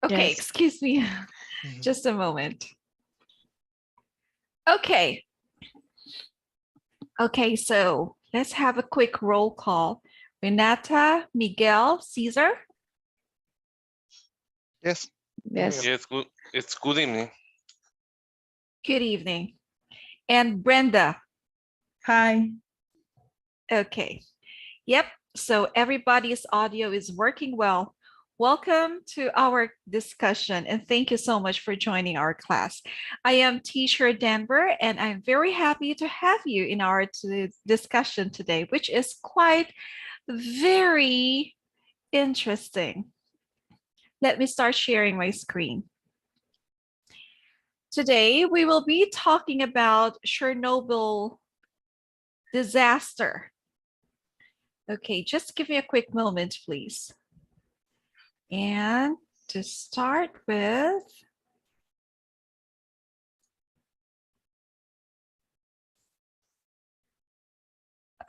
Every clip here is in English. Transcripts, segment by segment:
Okay, Yes. excuse me. Just a moment. Okay. Okay, so let's have a quick roll call. Renata, Miguel, Caesar. Yes. Yes. Yes, good. It's good evening. Good evening. And Brenda. Hi. Okay. Yep. So everybody's audio is working well. Welcome to our discussion and thank you so much for joining our class. I am teacher Denver and I'm very happy to have you in our discussion today, which is quite very interesting. Let me start sharing my screen. Today, we will be talking about Chernobyl disaster. Okay, just give me a quick moment, please. And to start with,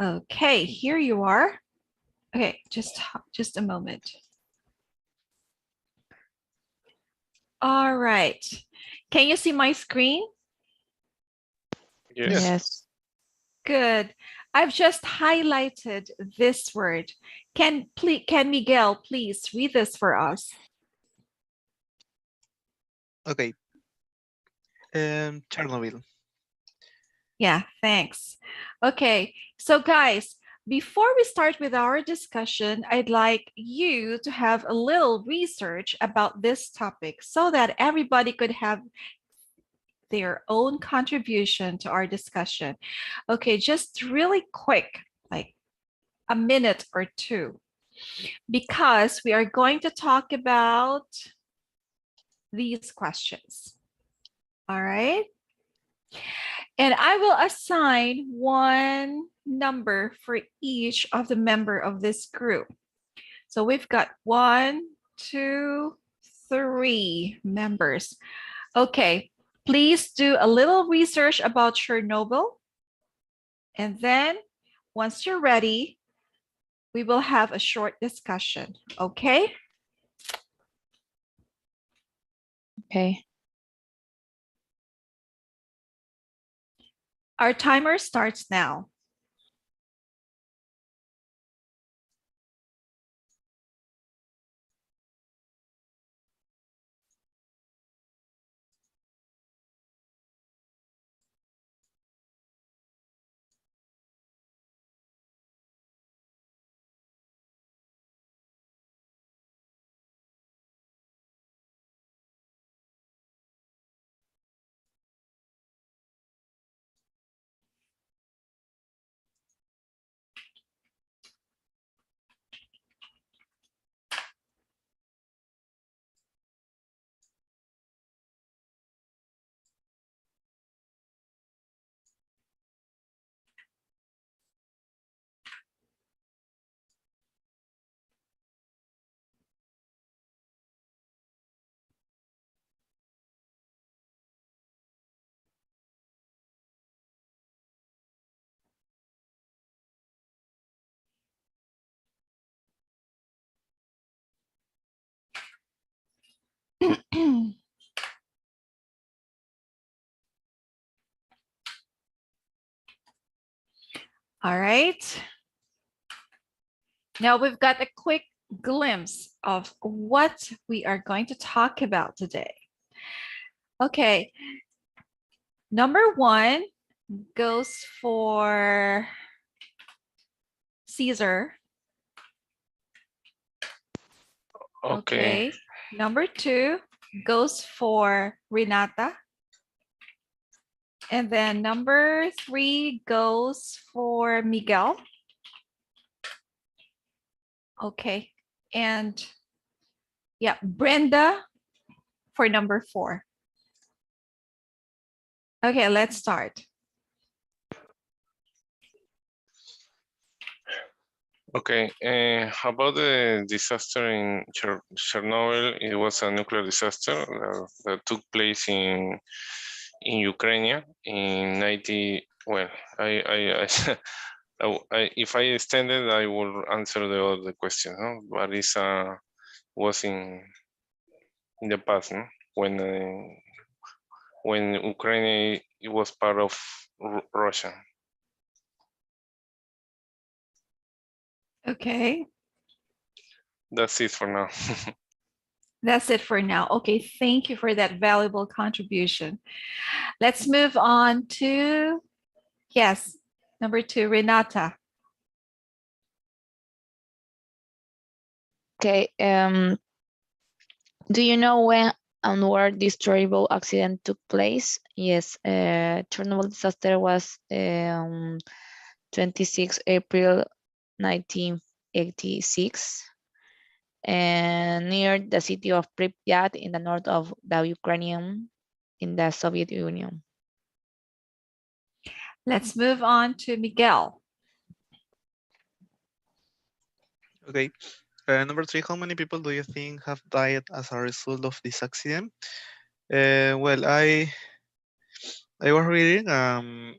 okay, here you are. Okay, just a moment. All right. Can you see my screen? Yes. Yes. Good. I've just highlighted this word. Can Miguel please read this for us? Okay. Chernobyl. Yeah, thanks. Okay, so guys, before we start with our discussion, I'd like you to have a little research about this topic so that everybody could have their own contribution to our discussion. Okay, just really quick, like a minute or two, because we are going to talk about these questions. All right. And I will assign one number for each of the member of this group. So we've got 1, 2, 3 members. Okay, please do a little research about Chernobyl. And then once you're ready, we will have a short discussion, okay? Okay. Our timer starts now. All right. Now we've got a quick glimpse of what we are going to talk about today. Okay. Number 1 goes for Caesar. Okay. Number 2 goes for Renata. And then number 3 goes for Miguel. Okay. And yeah, Brenda for number 4. Okay, let's start. Okay. How about the disaster in Chernobyl? It was a nuclear disaster that took place in Ukraine in 90. Well, if I extended, I will answer the other question. No? But it was in in the past, no? When Ukraine it was part of Russia. Okay, That's it for now. that's it for now. Okay, thank you for that valuable contribution. Let's move on to, yes, number 2, Renata. Okay. Do you know when and where this terrible accident took place? Yes, Chernobyl disaster was 26 April 1986, and near the city of Pripyat in the north of the Ukrainian in the Soviet Union. Let's move on to Miguel. Okay. Number 3, how many people do you think have died as a result of this accident? Well, I was reading and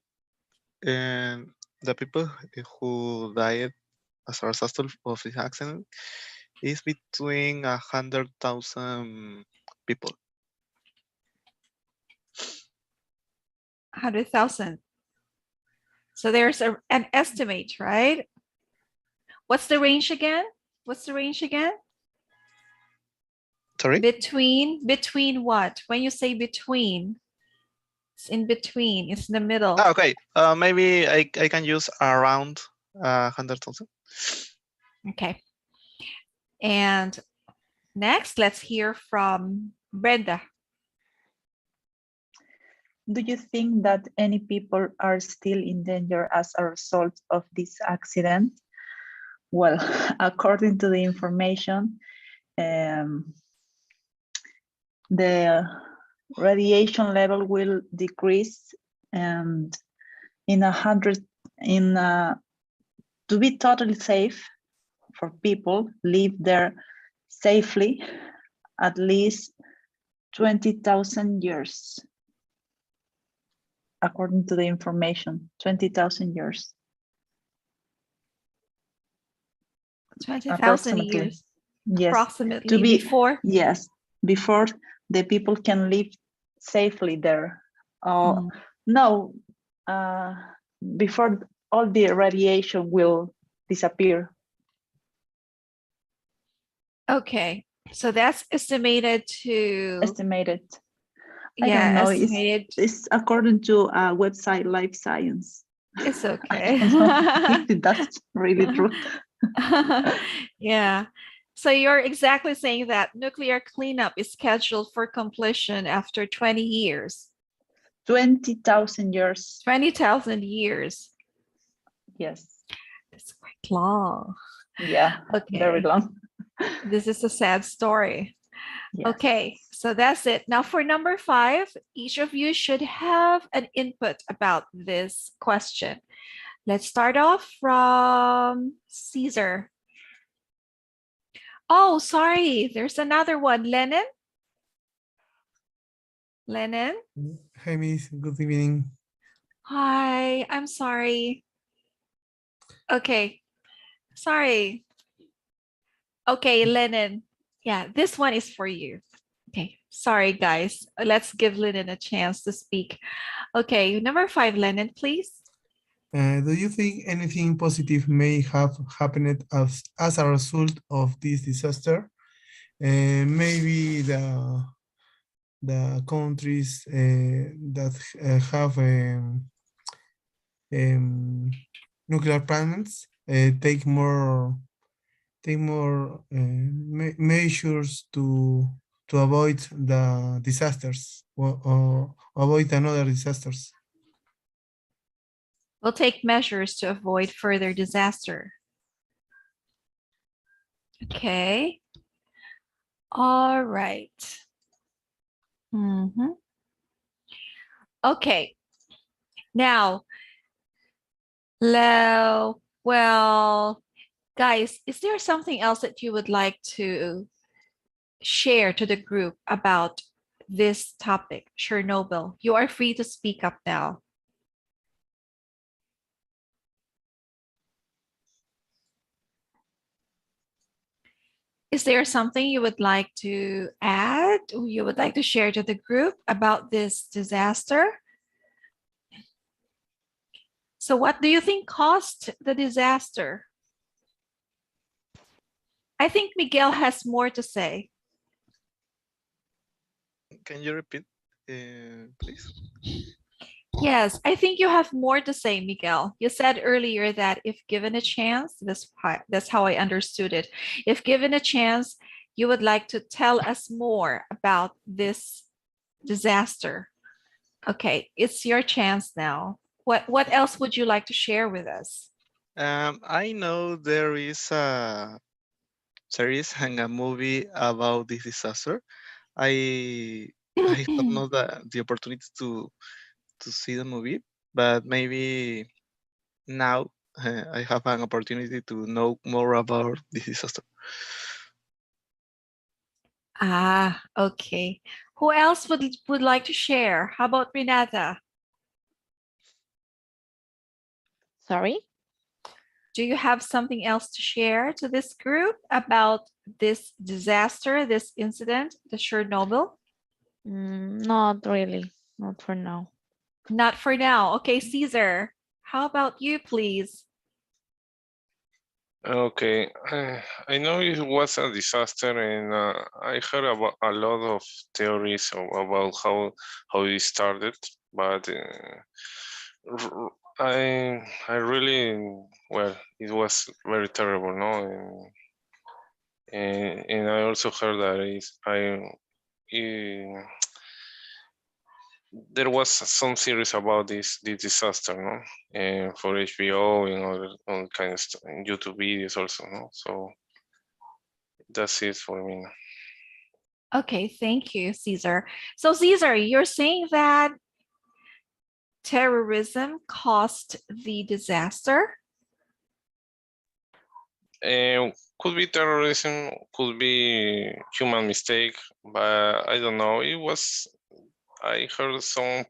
the people who died as a result of this accident is between 100,000 people. 100,000. So there's an estimate, right? What's the range again? What's the range again? Sorry? Between what? When you say between, it's in between, it's in the middle. Okay. Maybe I can use around 100,000. Okay. And next, let's hear from Brenda. Do you think that any people are still in danger as a result of this accident? Well, according to the information, the radiation level will decrease, and to be totally safe for people live there safely at least 20,000 years. According to the information, 20,000 years. 20,000 years. Yes. Approximately To be, before. Yes, before the people can live safely there. No, before all the radiation will disappear. Okay, so that's estimated to. Estimated. Yeah, I don't know. estimated. It's according to a website, Life Science. It's okay. I don't know if that's really true. Yeah. So you're exactly saying that nuclear cleanup is scheduled for completion after 20 years. 20,000 years. 20,000 years. Yes. That's quite long. Yeah, okay. Very long. This is a sad story. Yes. Okay, so that's it. Now for number 5, each of you should have an input about this question. Let's start off from Caesar. Oh, sorry. There's another one. Lennon? Lennon? Hi, Miss. Good evening. Hi, I'm sorry. Okay, sorry. Okay, Lennon. Yeah, this one is for you. Okay, sorry, guys. Let's give Lennon a chance to speak. Okay, number 5, Lennon, please. Do you think anything positive may have happened as a result of this disaster? Maybe the countries that have nuclear plants take more measures to avoid the disasters or avoid another disasters. We'll take measures to avoid further disaster. Okay. All right. Okay. Now, well, guys, is there something else that you would like to share to the group about this topic, Chernobyl? You are free to speak up now. Is there something you would like to add or you would like to share to the group about this disaster? So what do you think caused the disaster? I think Miguel has more to say. Can you repeat, please? Yes, I think you have more to say, Miguel. You said earlier that if given a chance, that's how I understood it. If given a chance, you would like to tell us more about this disaster. Okay, it's your chance now. What else would you like to share with us? I know there is a series and a movie about this disaster. I have not the opportunity to see the movie, but maybe now I have an opportunity to know more about this disaster. Ah, okay. Who else would like to share? How about Renata? Sorry? Do you have something else to share to this group about this disaster, this incident, the Chernobyl? Not really, not for now. Not for now. Okay, Caesar, how about you, please? Okay, I know it was a disaster, and I heard about a lot of theories about how it started, but I really, well, it was very terrible, no, and I also heard that eh, there was some series about this disaster, no, for HBO and all kind of stuff, and YouTube videos also, no. So that's it for me. Okay, thank you, Caesar. So Caesar, you're saying that terrorism caused the disaster? Could be terrorism, could be human mistake, but I don't know. I heard some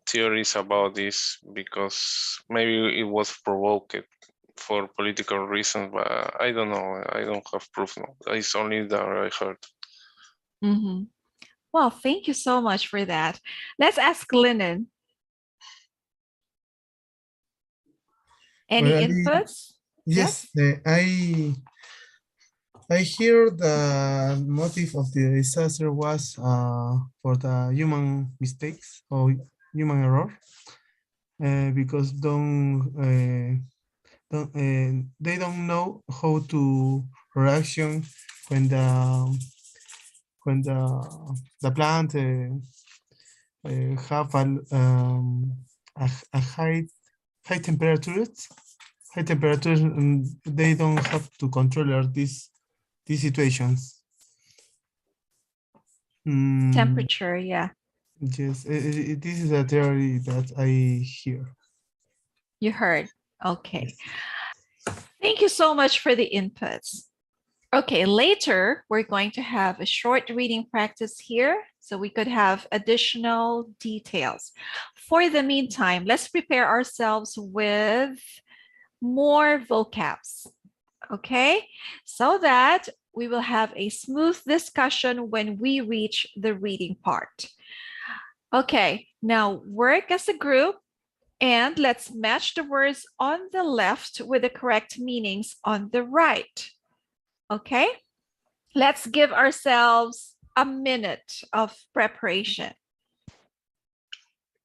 theories about this because maybe it was provoked for political reasons, but I don't know. I don't have proof. No, it's only that I heard. Mm-hmm. Well, thank you so much for that. Let's ask Lennon. Any Well, inputs? yes, I hear the motive of the disaster was for the human mistakes or human error, because they don't know how to reaction when the plant have a high temperatures, and they don't have to control these situations. Temperature, yeah. Yes, this is a theory that I hear. You heard. Okay. Yes. Thank you so much for the inputs. Okay, later we're going to have a short reading practice here so we could have additional details. For the meantime, let's prepare ourselves with more vocabs, okay? So that we will have a smooth discussion when we reach the reading part. Okay, now work as a group and let's match the words on the left with the correct meanings on the right. Okay, let's give ourselves a minute of preparation.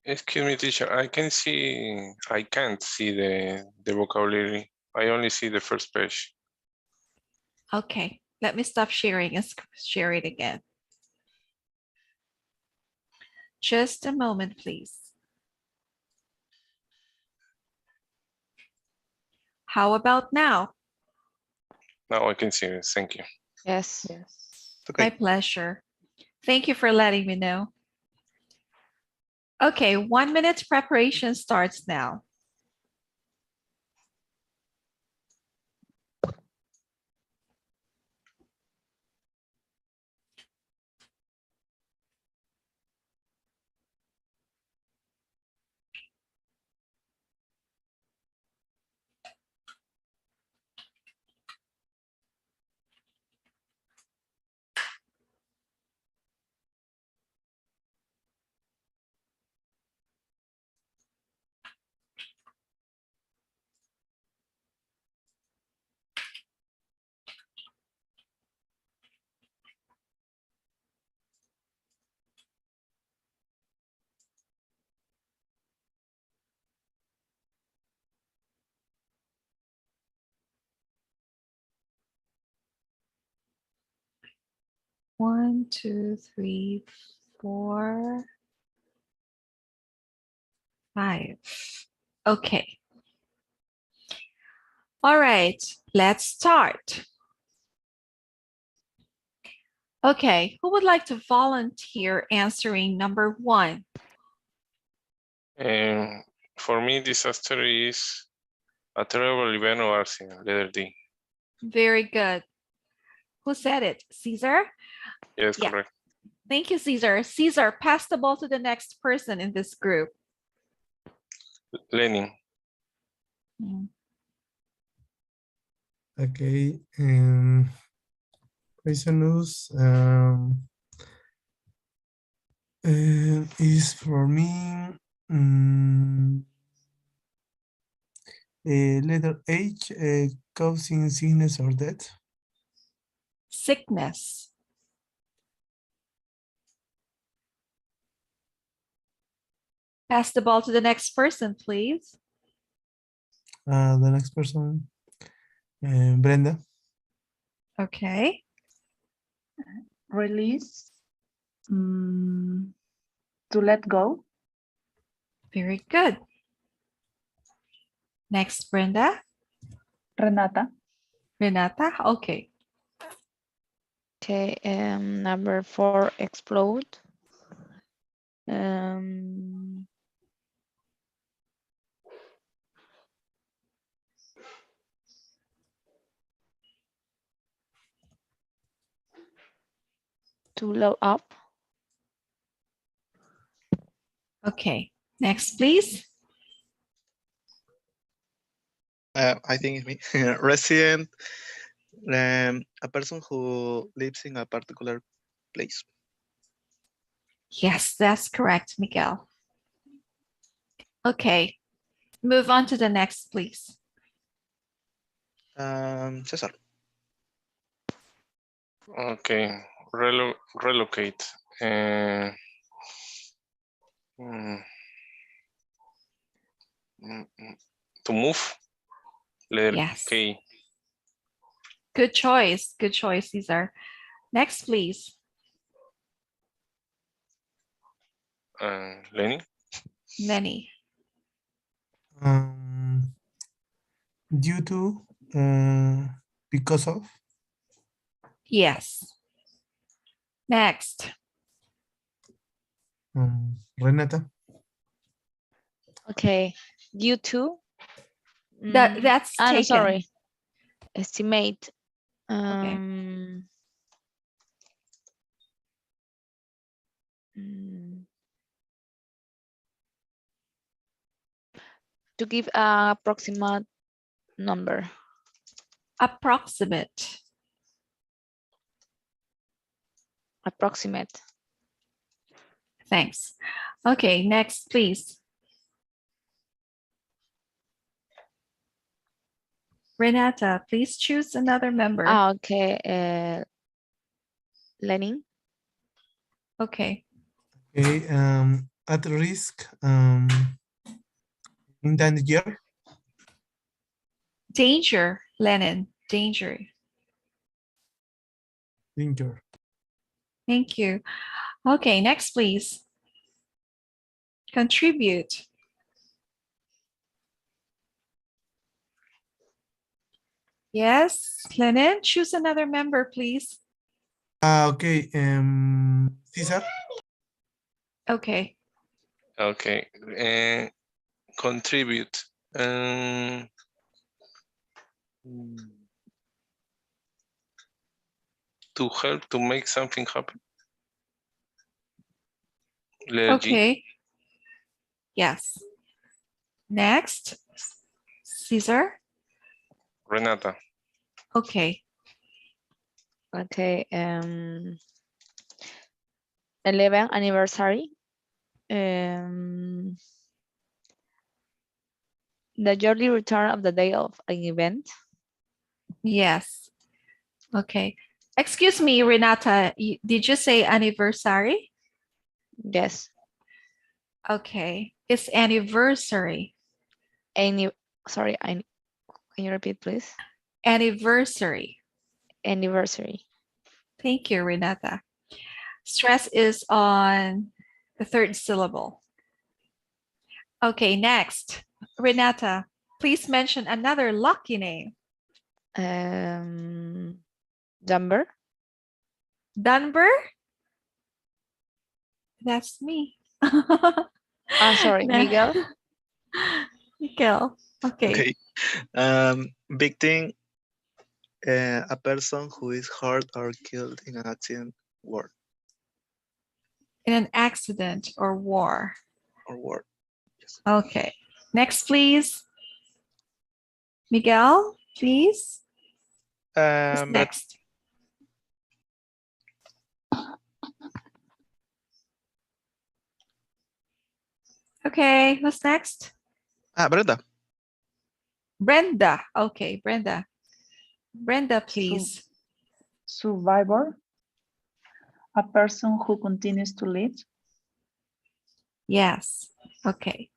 Excuse me, teacher. I can't see the vocabulary. I only see the first page. Okay, let me stop sharing and share it again. Just a moment, please. How about now? Now I can see it. Thank you. Yes. Yes. Okay. My pleasure. Thank you for letting me know. Okay, 1 minute preparation starts now. 1, 2, 3, 4, 5. Okay. All right, let's start. Okay, who would like to volunteer answering number 1? For me, disaster is a terrible event or accident, letter D. Very good. Who said it? Caesar? Yes, Yeah. correct. Thank you, Caesar. Caesar, pass the ball to the next person in this group. Lenin. Okay. Poisonous is for me letter H, causing sickness or death. Sickness. Pass the ball to the next person, please. The next person, Brenda. Okay. Release. To let go. Very good. Next, Brenda. Renata. Renata. Okay. Okay, number 4, explode. To load up. Okay. Next, please. I think it's me. Resident, a person who lives in a particular place. Yes, that's correct, Miguel. Okay. Move on to the next, please. Cesar. Okay, relocate. To move, letter Yes. K. Good choice. Good choice, Caesar. Next, please. Lenin. Lenny. Due to, because of. Yes. Next. Renata. Okay, due to. That's taken. No, sorry. Estimate. Okay. To give an approximate number. Approximate. Approximate. Thanks. Okay, next, please. Renata, please choose another member. Okay, Lenin. Okay. Okay, at risk, in danger. Danger, Lenin, danger. Danger. Thank you. Okay, next, please. Contribute. Yes, Lenin, choose another member, please. Okay, Cesar. Okay. Okay, contribute. To help to make something happen. Letter G. Okay. Yes. Next, Caesar. Renata. Okay. Okay, 11th anniversary. The yearly return of the day of an event. Yes. Okay. Excuse me, Renata, did you say anniversary? Yes. Okay. It's anniversary. Sorry, can you repeat, please? Anniversary. Anniversary. Thank you, Renata. Stress is on the third syllable. Okay, next. Renata, please mention another lucky name. Dunbar. Dunbar? That's me. Sorry, Nah. Miguel. Miguel. Okay. Big thing, a person who is hurt or killed in an accident, war. In an accident or war. Or war. Yes. Okay. Next, please. Miguel, please. Who's next? Okay, who's next? Brenda. Brenda. Okay, Brenda. Brenda, please. Survivor. A person who continues to live. Yes. Okay.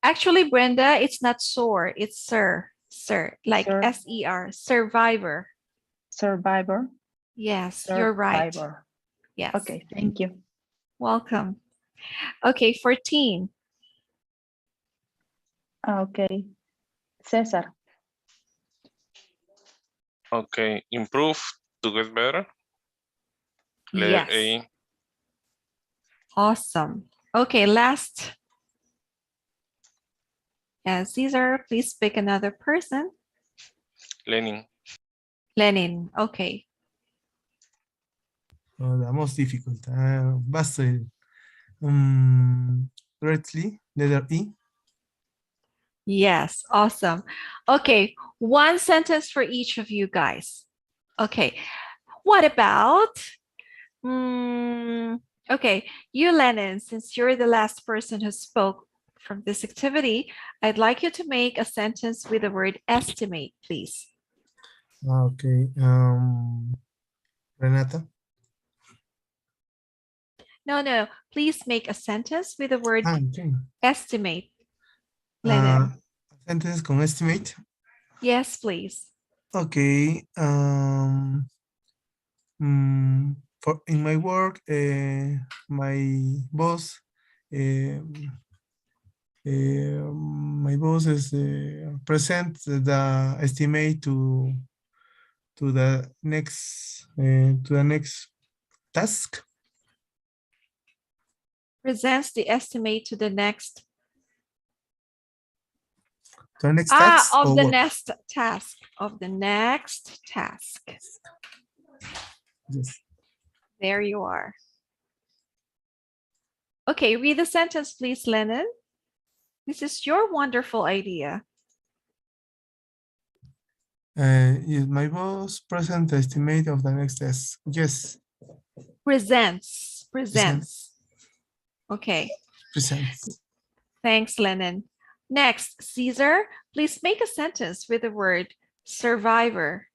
Actually, Brenda, it's not sore, it's sir. Sir, like Sir. S-E-R, survivor. Survivor. Yes, you're right. Survivor. Yes. Okay, thank you. Welcome. Okay, 14. Okay. Cesar. Okay, improve to get better. Yes. Letter A. Awesome. Okay, last. Caesar, please pick another person. Lenin. Lenin. Okay. The most difficult. Basil. Correctly, letter E. Yes, awesome. Okay, one sentence for each of you guys. Okay, what about, okay, you, Lenin, since you're the last person who spoke from this activity, I'd like you to make a sentence with the word estimate, please. Okay. Renata. No, please make a sentence with the word Okay. estimate. Lenin. Sentence con estimate. Yes, please. Okay. For in my work, my boss is present the estimate to the next task. Presents the estimate to the next. The next task Of the what? next task. Of the next task. Yes. There you are. Okay, read the sentence, please, Lennon. This is your wonderful idea. Is my boss present the estimate of the next task? Yes. Presents. Okay. Presents. Thanks, Lennon. Next, Caesar, please make a sentence with the word survivor.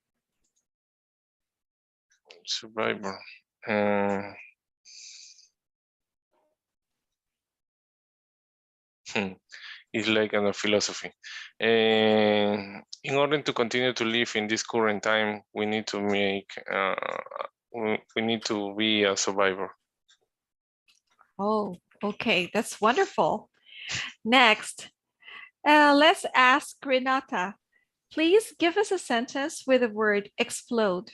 Survivor. It's like a philosophy. In order to continue to live in this current time, we need to make, we need to be a survivor. Oh, okay, that's wonderful. Next, let's ask Renata. Please give us a sentence with the word explode.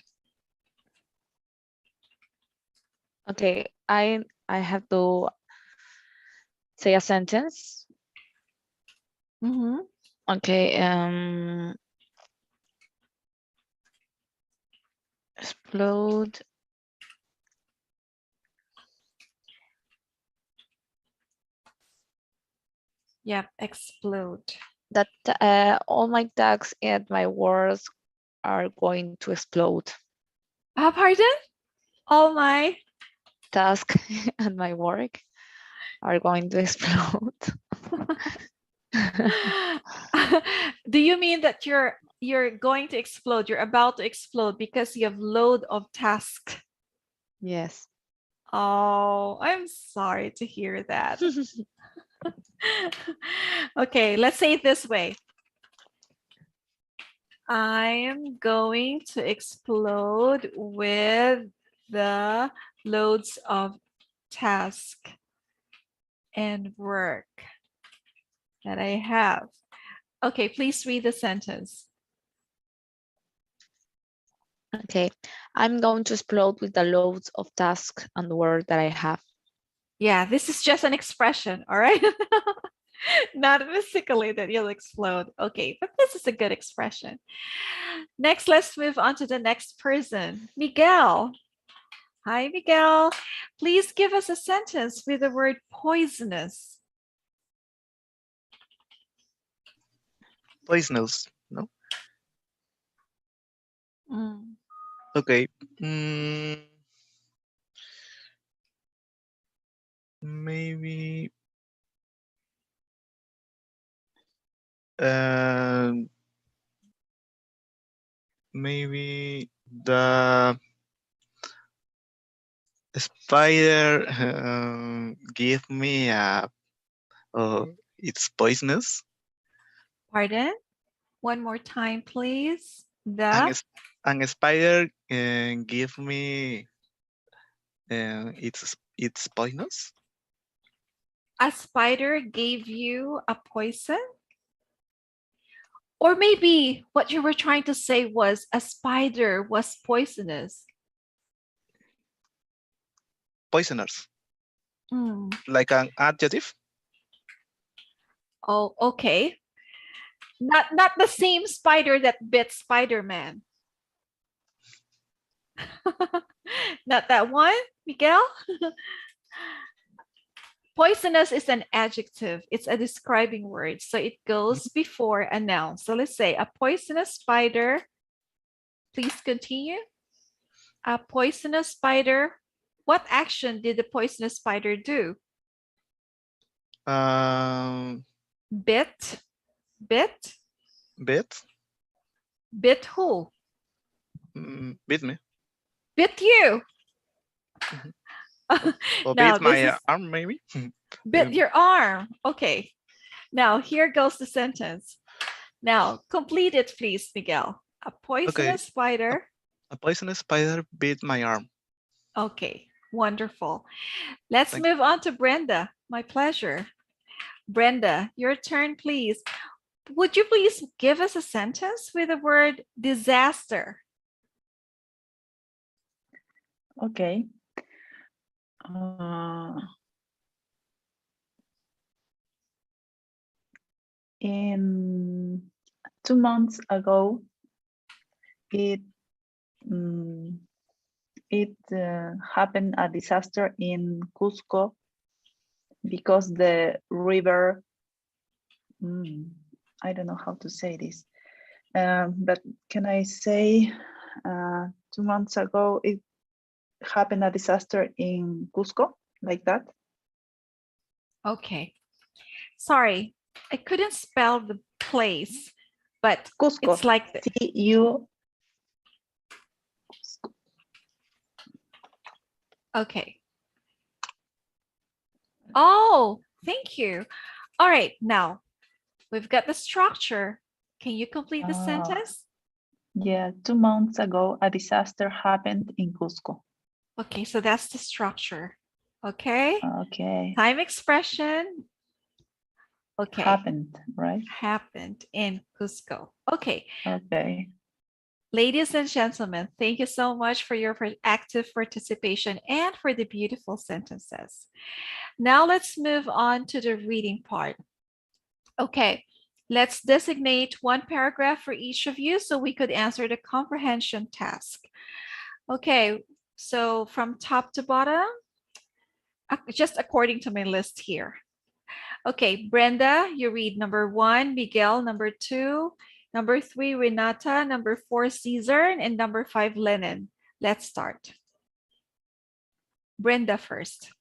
Okay, I have to say a sentence. Okay, explode. Yep, explode. That all my tasks and my words are going to explode. Pardon? All my tasks and my work are going to explode. Do you mean that you're going to explode? You're about to explode because you have load of tasks. Yes. Oh, I'm sorry to hear that. Okay, let's say it this way. I am going to explode with the loads of task and work that I have. Okay, please read the sentence. Okay, I'm going to explode with the loads of tasks and work that I have. Yeah, this is just an expression, all right? Not physically that you'll explode. Okay, but this is a good expression. Next, let's move on to the next person. Miguel. Hi, Miguel. Please give us a sentence with the word poisonous. Poisonous, no? Mm. Okay. Maybe maybe the spider give me a it's poisonous. Pardon? One more time, please. And a spider give me it's poisonous. A spider gave you a poison? Or maybe what you were trying to say was a spider was poisonous. Poisoners. Mm. Like an adjective. Oh, okay. Not the same spider that bit Spider-Man. Not that one, Miguel? Poisonous is an adjective. It's a describing word. So it goes before a noun. So let's say a poisonous spider. Please continue. A poisonous spider. What action did the poisonous spider do? Bit. Bit. Bit. Bit who? Bit me. Bit you. Or Now, bit my arm, maybe. Bit your arm. Okay. Now, here goes the sentence. Now, complete it, please, Miguel. A poisonous spider. A poisonous spider bit my arm. Okay, wonderful. Let's move on to Brenda. My pleasure. Brenda, your turn, please. Would you please give us a sentence with the word disaster? Okay. In 2 months ago, it happened a disaster in Cusco because the river, I don't know how to say this, but can I say 2 months ago it happened a disaster in Cusco, like that? Okay. Sorry, I couldn't spell the place, but Cusco. it's like this. C-U. Okay. Oh, thank you. All right, now we've got the structure. Can you complete the sentence? Yeah, 2 months ago, a disaster happened in Cusco. Okay, so that's the structure. Okay. Okay. Time expression. Okay. Happened, right? Happened in Cusco. Okay. Okay. Ladies and gentlemen, thank you so much for your active participation and for the beautiful sentences. Now let's move on to the reading part. Okay, let's designate one paragraph for each of you so we could answer the comprehension task. Okay, so from top to bottom, just according to my list here. Okay, Brenda, you read number 1, Miguel, number 2, number 3, Renata, number 4, Caesar, and number 5, Lennon. Let's start. Brenda first.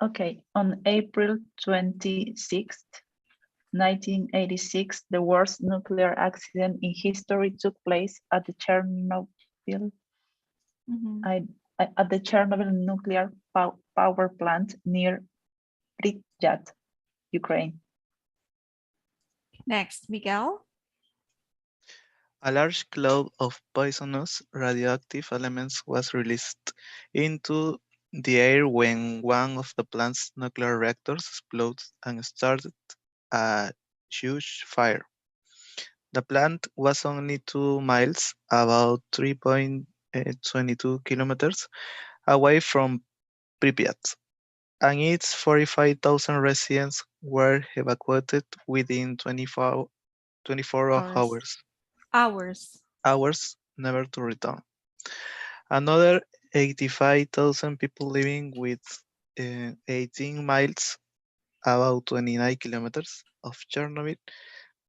Okay, on April 26th, 1986, the worst nuclear accident in history took place at the Chernobyl nuclear power plant near Pripyat, Ukraine. Next, Miguel. A large cloud of poisonous radioactive elements was released into the air when one of the plant's nuclear reactors exploded and started a huge fire. The plant was only 2 miles, about 3.22 kilometers away from Pripyat, and its 45,000 residents were evacuated within 24 Hours. hours, Hours. never to return. Another 85,000 people living with 18 miles, about 29 kilometers, of Chernobyl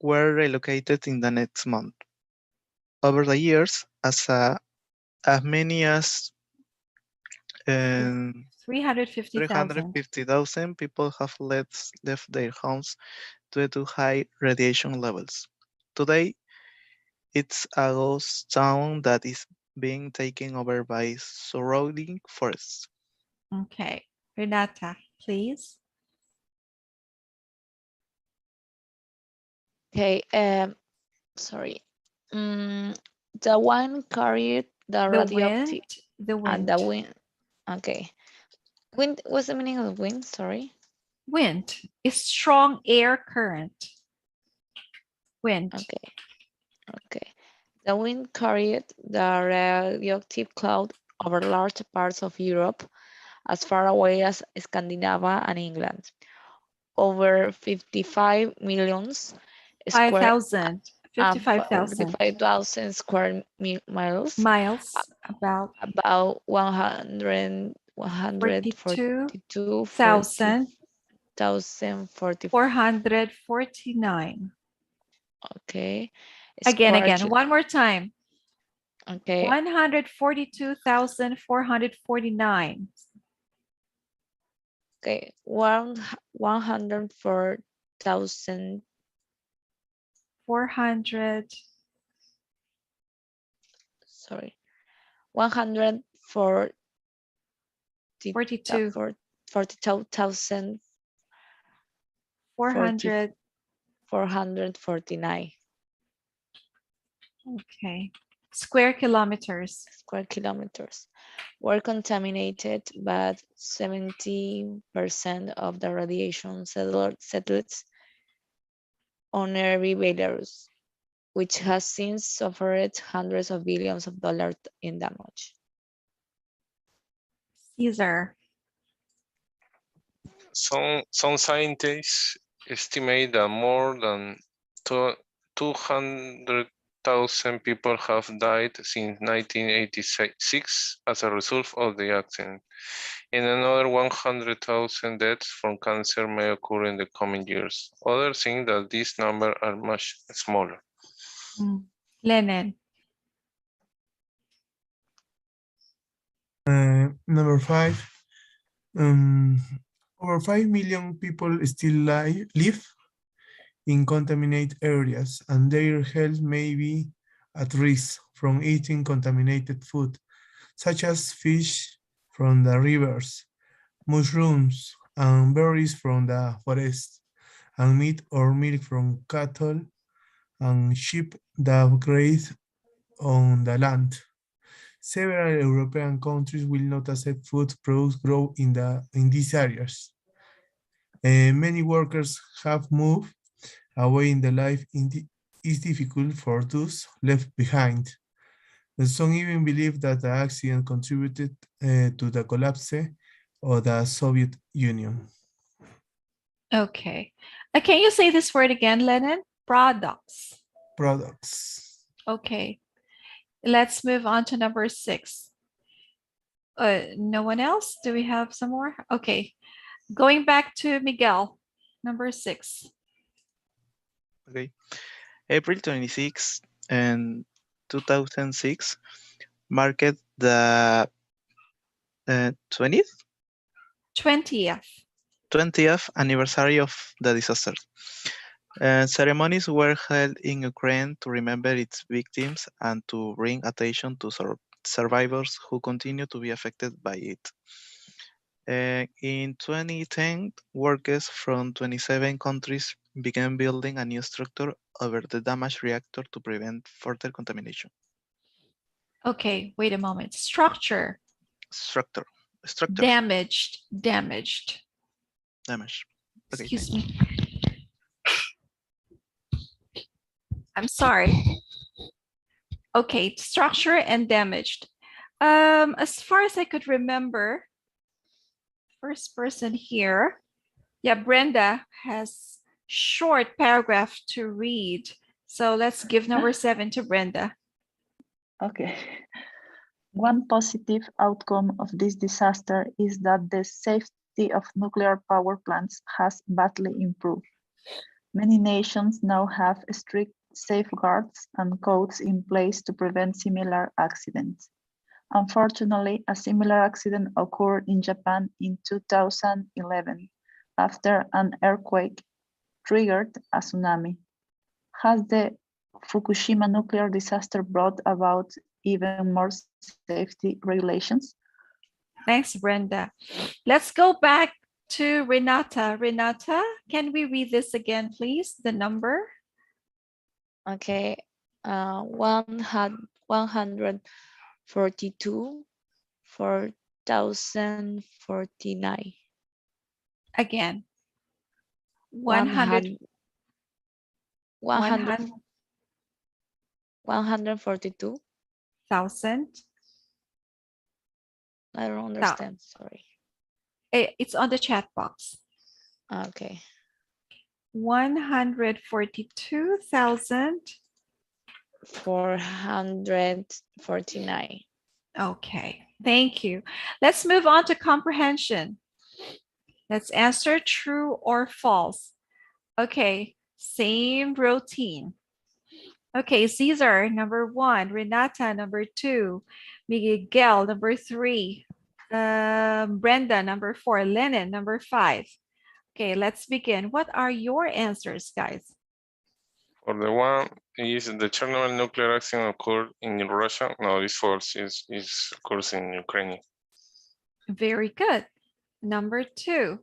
were relocated in the next month. Over the years, as many as 350,000. 350,000 people have left their homes due to high radiation levels. Today, it's a ghost town that is being taken over by surrounding forests. Okay. Renata, please. Okay, sorry. The one carried the The radioactive wind. The and wind. the wind. Okay. Wind, what's the meaning of wind? Sorry. Wind is strong air current. Wind. Okay. Okay. The wind carried the radioactive cloud over large parts of Europe as far away as Scandinavia and England. Over 55 millions square 5,000. 55,000 45,000 square miles, miles. About about 142 449. Okay. Again. One more time. Okay. 142,449. Okay. 104,000. 400. Sorry. 140. 42. 42,000. 400. 449 Okay. Square kilometers. square kilometers were contaminated, but 70% of the radiation settled on nearby Belarus, which has since suffered hundreds of billions of dollars in damage. Caesar. Some scientists estimate that more than 200,000 people have died since 1986 as a result of the accident, and another 100,000 deaths from cancer may occur in the coming years. Others think that these numbers are much smaller. Lenin. Number 5. Over 5 million people still live in contaminated areas, and their health may be at risk from eating contaminated food, such as fish from the rivers, mushrooms and berries from the forest, and meat or milk from cattle and sheep that graze on the land. Several European countries will not accept food products grown in these areas. Many workers have moved away in the life is difficult for those left behind. Some even believe that the accident contributed to the collapse of the Soviet Union. Okay. Can you say this word again, Lenin? Products. Products. Okay. Let's move on to number 6. No one else? Do we have some more? Okay. Going back to Miguel, number 6. Okay. April 26 and 2006 marked the 20th 20th anniversary of the disaster. Ceremonies were held in Ukraine to remember its victims and to bring attention to survivors who continue to be affected by it. In 2010, workers from 27 countries began building a new structure over the damaged reactor to prevent further contamination. Okay, wait a moment. Structure. Structure. Structure. Damaged. Damage. Okay, Excuse me. I'm sorry. Okay, structure and damaged. As far as I could remember, first person here. Yeah, Brenda has short paragraph to read. So let's give number 7 to Brenda. Okay. One positive outcome of this disaster is that the safety of nuclear power plants has vastly improved. Many nations now have strict safeguards and codes in place to prevent similar accidents. Unfortunately, a similar accident occurred in Japan in 2011 after an earthquake triggered a tsunami. Has the Fukushima nuclear disaster brought about even more safety regulations? Thanks, Brenda. Let's go back to Renata. Renata, can we read this again, please? The number? Okay, 142, 4,049. Again. 100. 142. 1,000. I don't understand, sorry. It's on the chat box. Okay. 142,000. 449. Okay, thank you. Let's move on to comprehension. Let's answer true or false. Okay, same routine. Okay, Caesar, number 1. Renata, number 2. Miguel, number 3. Brenda, number 4. Lennon, number 5. Okay, let's begin. What are your answers, guys? For the one is the Chernobyl nuclear accident occurred in Russia. No, it's false. It occurs in Ukraine. Very good. Number 2.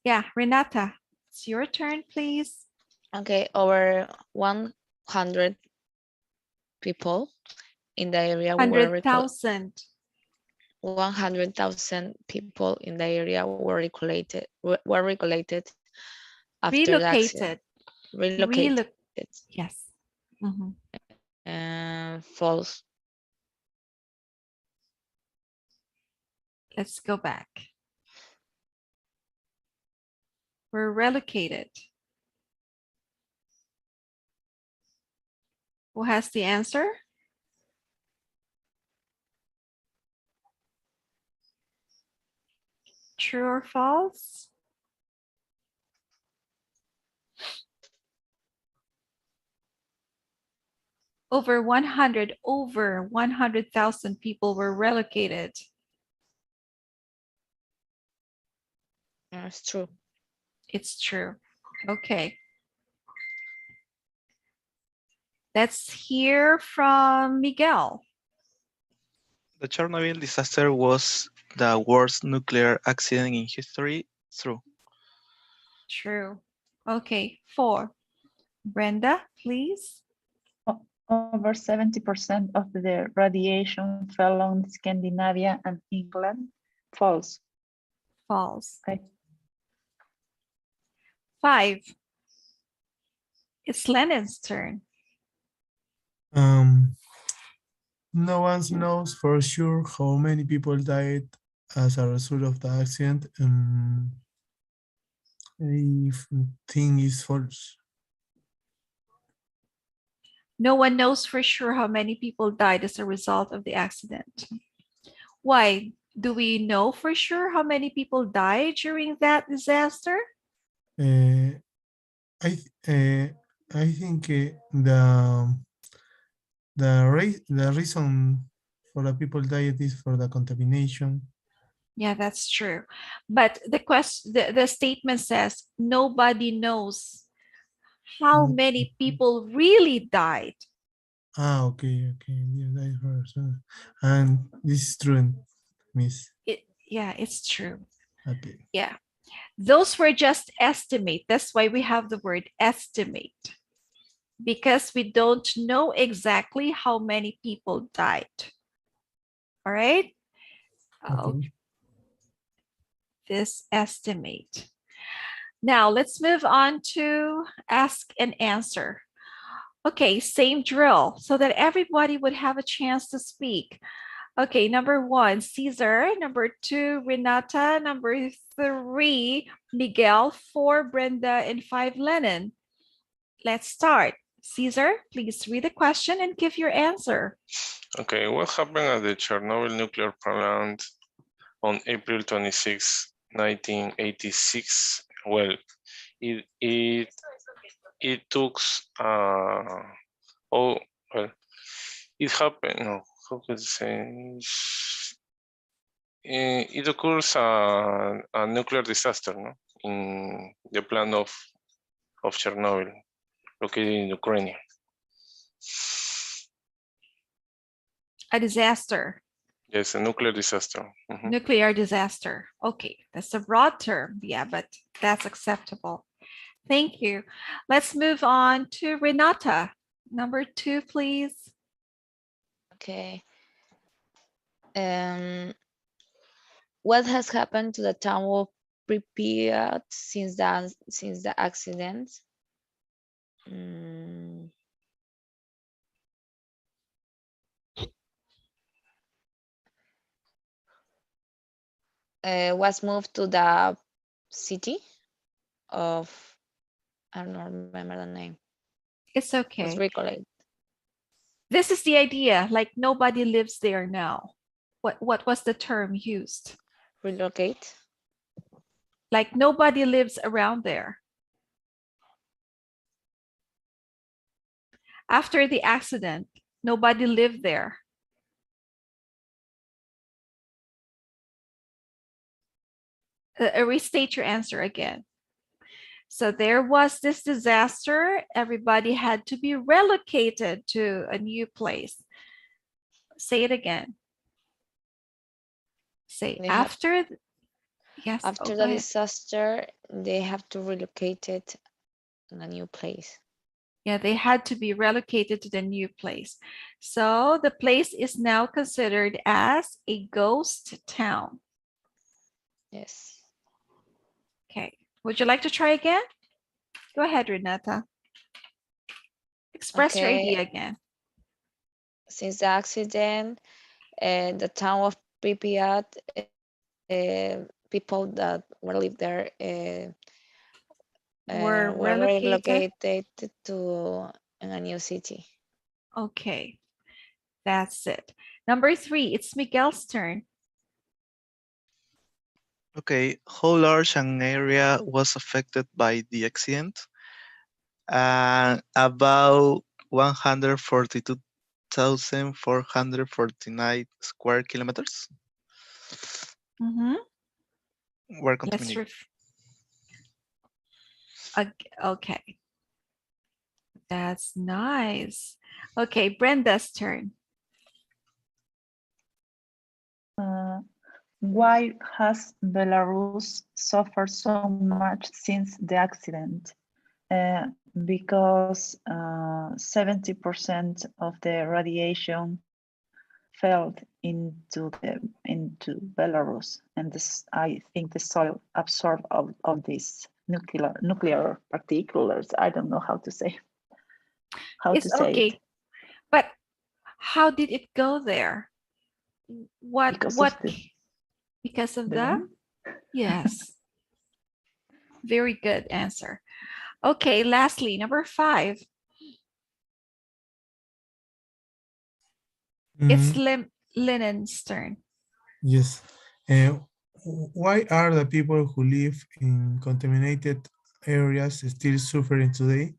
Yeah, Renata, it's your turn, please. Okay, over 100 people in the area were 100,000. 100,000 people in the area were regulated after the accident. Relocated. Relocated. Yes. False. Let's go back. Were relocated. Who has the answer? True or false? Over 100,000 people were relocated. It's true. It's true. Okay. Let's hear from Miguel. The Chernobyl disaster was the worst nuclear accident in history. True. True. Okay, 4. Brenda, please. Over 70% of the radiation fell on Scandinavia and England. False. False. Okay. 5. It's Lennon's turn. No one knows for sure how many people died as a result of the accident. I think it's false. No one knows for sure how many people died as a result of the accident. Why? Do we know for sure how many people died during that disaster? I think the reason for the people died is for the contamination. Yeah, that's true. But the statement says nobody knows how many people really died. Okay. Yeah, and this is true, Miss. Yeah, it's true. Okay. Yeah. Those were just estimate. That's why we have the word estimate. Because we don't know exactly how many people died. All right. Okay. This estimate. Now let's move on to ask and answer. Okay, same drill so that everybody would have a chance to speak. Okay, number 1, Caesar. Number 2, Renata. Number 3, Miguel. 4, Brenda. And 5, Lennon. Let's start. Caesar, please read the question and give your answer. Okay, what happened at the Chernobyl nuclear plant on April 26, 1986? Well, it took well, it happened. No, how could I say? It occurs a nuclear disaster, no, in the plant of Chernobyl, located in Ukraine. A disaster. Yes, a nuclear disaster. Mhm. Nuclear disaster. Okay, that's a broad term. Yeah, but that's acceptable. Thank you. Let's move on to Renata. Number 2, please. Okay. What has happened to the town of Pripyat since the accident? Was moved to the city of, I don't remember the name. It's Let's okay. recollect. This is the idea, like nobody lives there now. What was the term used? Relocate. Like nobody lives around there. After the accident, nobody lived there. Restate your answer again. So there was this disaster. Everybody had to be relocated to a new place. Say it again. Say They after. Yes. After go the ahead. disaster, they have to relocate it in a new place. Yeah, they had to be relocated to the new place. So the place is now considered as a ghost town. Yes. Okay. Would you like to try again? Go ahead, Renata. Express your idea again. Since the accident, the town of Pripyat, people that were lived there Were were relocated? relocated to a new city. Okay, that's it. Number 3, it's Miguel's turn. Okay, how large an area was affected by the accident? About 142,449 square kilometers were contaminated. Okay, that's nice. Okay, Brenda's turn. Why has Belarus suffered so much since the accident? Because 70% of the radiation fell into Belarus, and this, I think the soil absorbed of these nuclear particles. I don't know how to say. It's okay, but how did it go there? Because of the? Yes. Very good answer. Okay, lastly, number 5. It's Lennon's turn. Yes. Why are the people who live in contaminated areas still suffering today?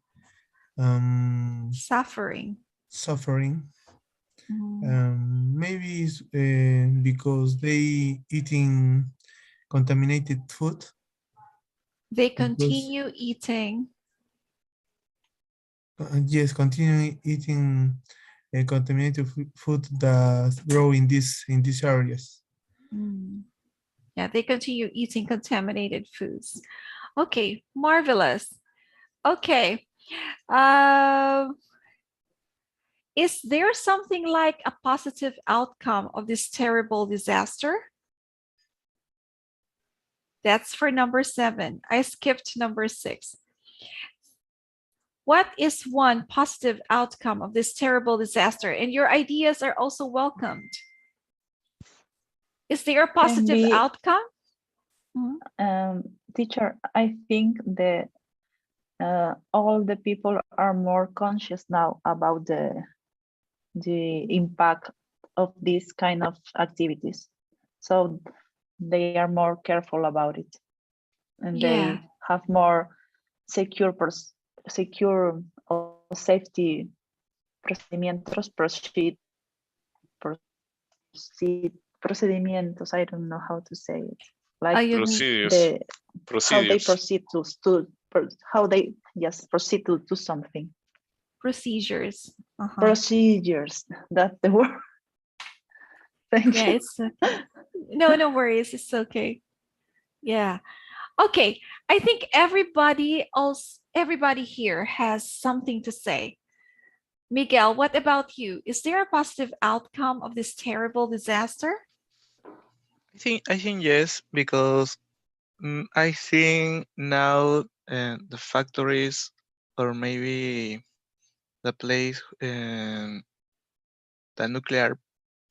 Suffering. Maybe it's, because they eating contaminated food. They continue eating. Yes, continue eating contaminated food that grow in these areas. Yeah, they continue eating contaminated foods. Okay, marvelous. Okay. Is there something like a positive outcome of this terrible disaster? That's for number 7. I skipped number 6. What is one positive outcome of this terrible disaster? And your ideas are also welcomed. Is there a positive be, outcome? Teacher, I think that all the people are more conscious now about the impact of these kind of activities. So they are more careful about it, and they have more secure or safety procedimientos. I don't know how to say it. Like procedures. How they proceed proceed to do something. Procedures. Procedures. That's the word. Thank you. It's no worries. It's okay. Yeah. Okay. I think everybody here has something to say. Miguel, what about you? Is there a positive outcome of this terrible disaster? I think yes, because I think now the factories, or maybe the place, the nuclear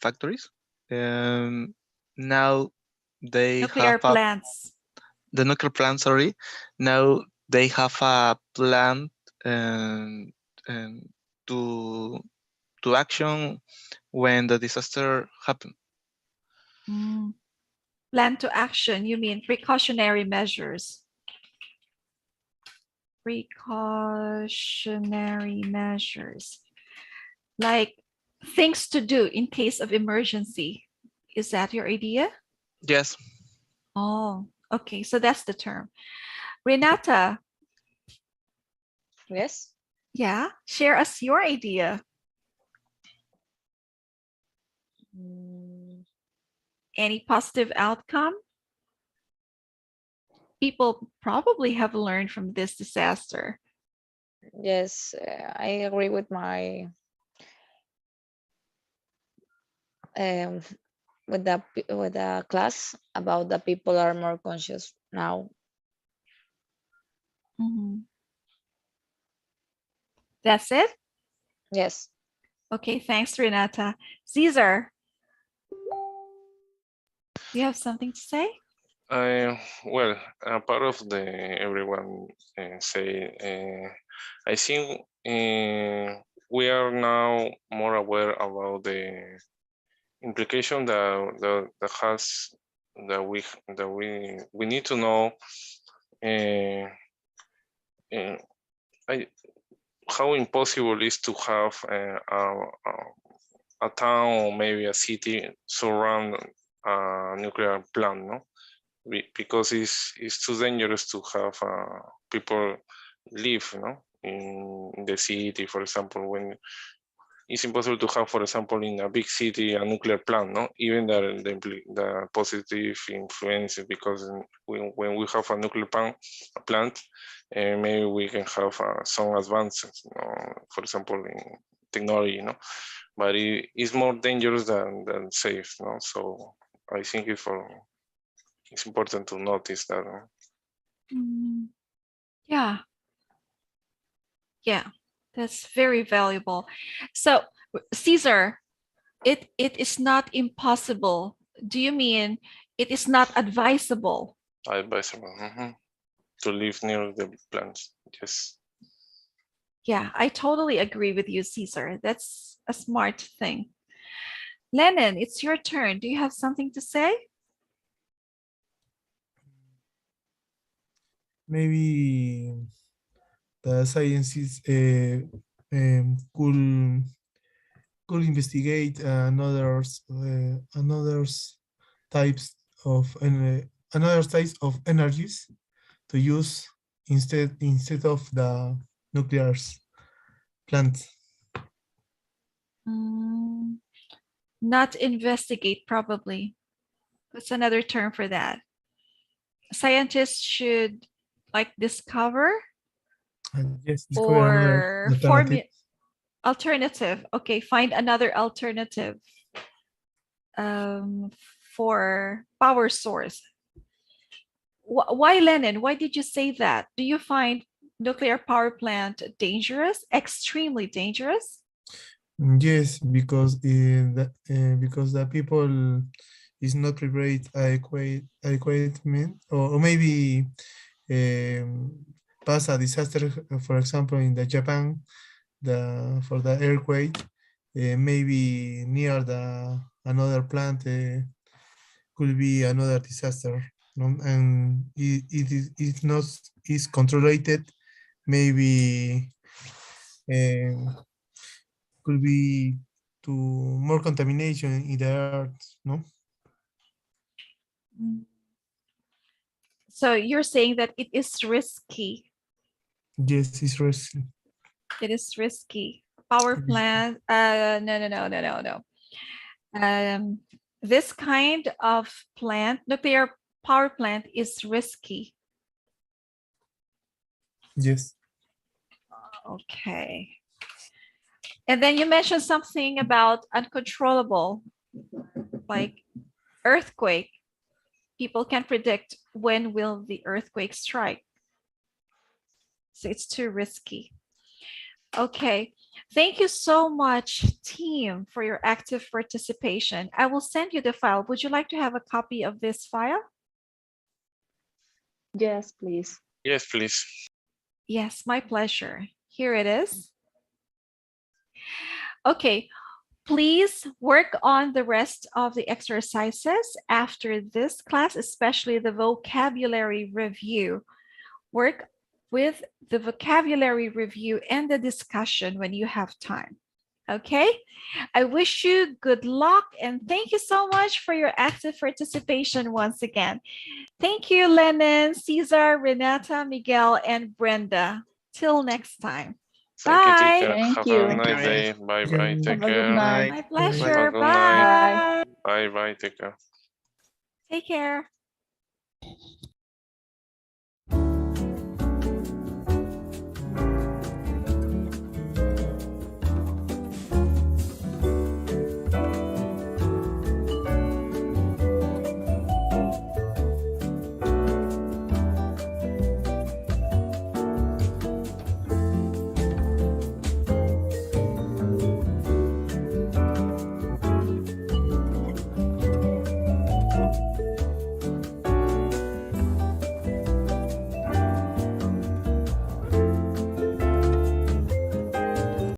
factories, now they nuclear have plants. The nuclear plant, sorry. Now they have a plan and to action when the disaster happened. Plan to action, you mean precautionary measures. Precautionary measures. Like things to do in case of emergency. Is that your idea? Yes. Oh, okay. So that's the term. Renata. Yes. Yeah. Share us your idea. Any positive outcome? People probably have learned from this disaster. Yes, I agree with my with the class about the people are more conscious now. That's it? Yes. Okay, thanks, Renata. Caesar, do you have something to say? Well, part of the everyone say, I think we are now more aware about the implication that has that we need to know how impossible it is to have a town or maybe a city surround a nuclear plant, no? Because it's too dangerous to have people live, no, in the city, for example, when it's impossible to have, for example, in a big city, a nuclear plant, no, even the positive influences, because when we have a nuclear plant, maybe we can have some advances, you know, for example, in technology, no, but it's more dangerous than safe, no. So I think it's important to notice that. Yeah. Yeah, that's very valuable. So, Caesar, it is not impossible. Do you mean it is not advisable? Advisable to live near the plants. Yes. Yeah, I totally agree with you, Caesar. That's a smart thing. Lennon, it's your turn. Do you have something to say? Maybe the sciences could investigate types of another types of energies to use instead of the nuclear plant. Not investigate, probably. What's another term for that? Scientists should like discover Yes, or Alternative. Okay, find another alternative for power source. Why, Lennon? Why did you say that? Do you find nuclear power plant dangerous, extremely dangerous? Yes, because the people is not prepared adequately, or maybe pass a disaster, for example, in the Japan, for the earthquake, maybe near the another plant could be another disaster, no? And it not is controlled, maybe could be to more contamination in the earth, no? So you're saying that it is risky. Yes, it's risky. It is risky. Power plant. No. This kind of plant, nuclear power plant, is risky. Yes. Okay. And then you mentioned something about uncontrollable, like earthquake. People can predict when will the earthquake strike. So it's too risky. Okay. Thank you so much, team, for your active participation. I will send you the file. Would you like to have a copy of this file? Yes, please. Yes, please. Yes, my pleasure. Here it is. Okay, please work on the rest of the exercises after this class, especially the vocabulary review. Work with the vocabulary review and the discussion when you have time. Okay, I wish you good luck and thank you so much for your active participation once again. Thank you, Lennon, Cesar, Renata, Miguel, and Brenda. Till next time. Thank you, Bye. teacher. Thank Have you. a Thank you, nice day. miss. Bye bye. Yeah. Take Have a good care. night. My Have pleasure. a good night. Bye. Bye bye. Take care. Take care.